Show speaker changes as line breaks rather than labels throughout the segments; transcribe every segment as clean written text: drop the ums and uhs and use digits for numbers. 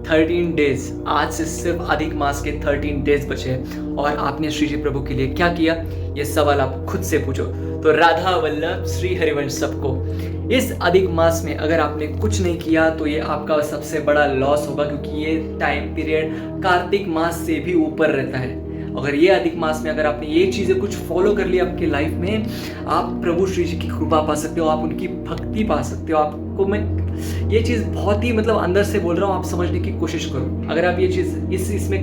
13 days, आज से सिर्फ अधिक मास के 13 डेज बचे हैं और आपने श्री जी प्रभु के लिए क्या किया, ये सवाल आप खुद से पूछो। तो राधा वल्लभ श्री हरिवंश सबको, इस अधिक मास में अगर आपने कुछ नहीं किया तो ये आपका सबसे बड़ा लॉस होगा, क्योंकि ये टाइम पीरियड कार्तिक मास से भी ऊपर रहता है। अगर ये अधिक मास में अगर आपने ये चीज़ें कुछ फॉलो कर ली आपकी लाइफ में, आप प्रभु श्री जी की कृपा पा सकते हो, आप उनकी भक्ति पा सकते हो। आपको मैं ये चीज़ बहुत ही मतलब अंदर से बोल रहा हूँ, आप समझने की कोशिश करो। अगर आप ये चीज़ इसमें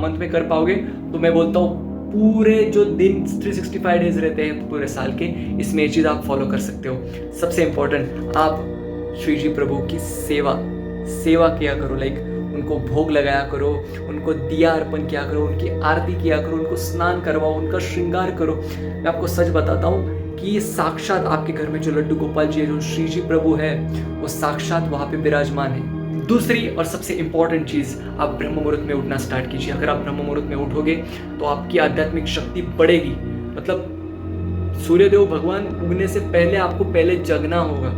मंथ में कर पाओगे तो मैं बोलता हूँ पूरे जो दिन 365 डेज रहते हैं पूरे साल के, इसमें ये चीज़ आप फॉलो कर सकते हो। सबसे इम्पोर्टेंट, आप श्री जी प्रभु की सेवा किया करो, लाइक उनको भोग लगाया करो, उनको दिया अर्पण किया करो, उनकी आरती किया करो, उनको स्नान करवाओ, उनका श्रृंगार करो। मैं आपको सच बताता हूँ कि ये साक्षात आपके घर में जो लड्डू गोपाल जी है, जो श्री जी प्रभु है, वो साक्षात वहाँ पे विराजमान है। दूसरी और सबसे इंपॉर्टेंट चीज़, आप ब्रह्म मुहूर्त में उठना स्टार्ट कीजिए। अगर आप ब्रह्म मुहूर्त में उठोगे तो आपकी आध्यात्मिक शक्ति बढ़ेगी। मतलब सूर्यदेव भगवान उगने से पहले आपको पहले जगना होगा,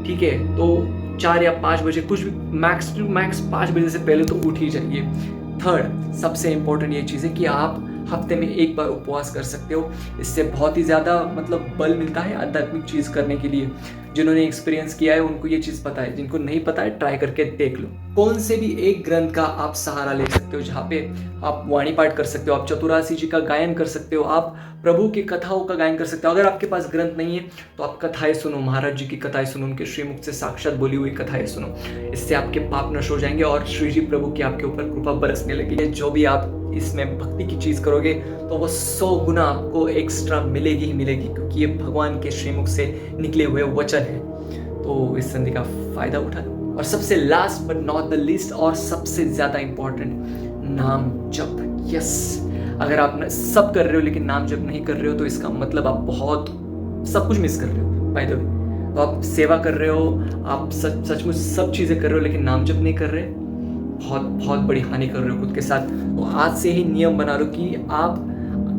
ठीक है? तो 4 या 5 बजे, कुछ भी मैक्स टू मैक्स 5 बजे से पहले तो उठ ही जाइए। थर्ड सबसे इंपॉर्टेंट ये चीज़ है कि आप हफ्ते में एक बार उपवास कर सकते हो। इससे बहुत ही ज़्यादा मतलब बल मिलता है आध्यात्मिक चीज़ करने के लिए। जिन्होंने एक्सपीरियंस किया है उनको ये चीज़ पता है, जिनको नहीं पता है ट्राई करके देख लो। कौन से भी एक ग्रंथ का आप सहारा ले सकते हो, जहाँ पे आप वाणी पाठ कर सकते हो, आप चतुरासी जी का गायन कर सकते हो, आप प्रभु की कथाओं का गायन कर सकते हो। अगर आपके पास ग्रंथ नहीं है तो आप कथाएं सुनो, महाराज जी की कथाएं सुनो, उनके श्रीमुख से साक्षात बोली हुई कथाएं सुनो। इससे आपके पाप नष्ट हो जाएंगे और श्री जी प्रभु की आपके ऊपर कृपा बरसने लगेगी। जो भी आप इसमें भक्ति की चीज़ करोगे तो वो 100 गुना आपको एक्स्ट्रा मिलेगी ही मिलेगी, क्योंकि ये भगवान के श्रीमुख से निकले हुए वचन है। तो इस संधि का फायदा उठा लो। और सबसे last but not the least और सबसे ज्यादा इंपॉर्टेंट, नाम जप। यस, अगर आप सब कर रहे हो लेकिन नाम जप नहीं कर रहे हो तो इसका मतलब आप बहुत सब कुछ मिस कर रहे हो। बाय द वे, तो आप सेवा कर रहे हो, आप सचमुच सब चीजें कर रहे हो लेकिन नाम जप नहीं कर रहे, बहुत बड़ी हानि कर रहे हो खुद के साथ। तो आज से ही नियम बना लो कि आप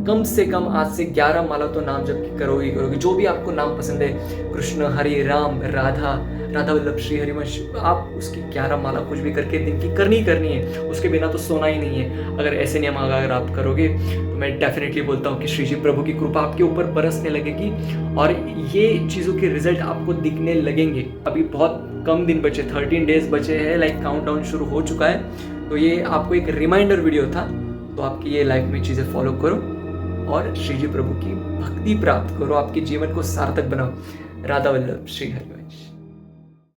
कम से कम आज से 11 माला तो नाम जप की करोगे। जो भी आपको नाम पसंद है, कृष्ण, हरि, राम, राधा वल्लभ श्री हरिवंश, आप उसकी 11 माला कुछ भी करके दिन की करनी है। उसके बिना तो सोना ही नहीं है। अगर ऐसे नियम अगर आप करोगे तो मैं डेफिनेटली बोलता हूँ कि श्री जी प्रभु की कृपा आपके ऊपर बरसने लगेगी और ये चीज़ों के रिजल्ट आपको दिखने लगेंगे। अभी बहुत कम दिन बचे, 13 डेज बचे हैं, लाइक काउंटडाउन शुरू हो चुका है। तो ये आपको एक रिमाइंडर वीडियो था, तो आपकी ये लाइफ में चीज़ें फॉलो करो और श्री जी प्रभु की भक्ति प्राप्त करो, आपके जीवन को सार्थक बनाओ। राधा वल्लभ श्री हरिवंश।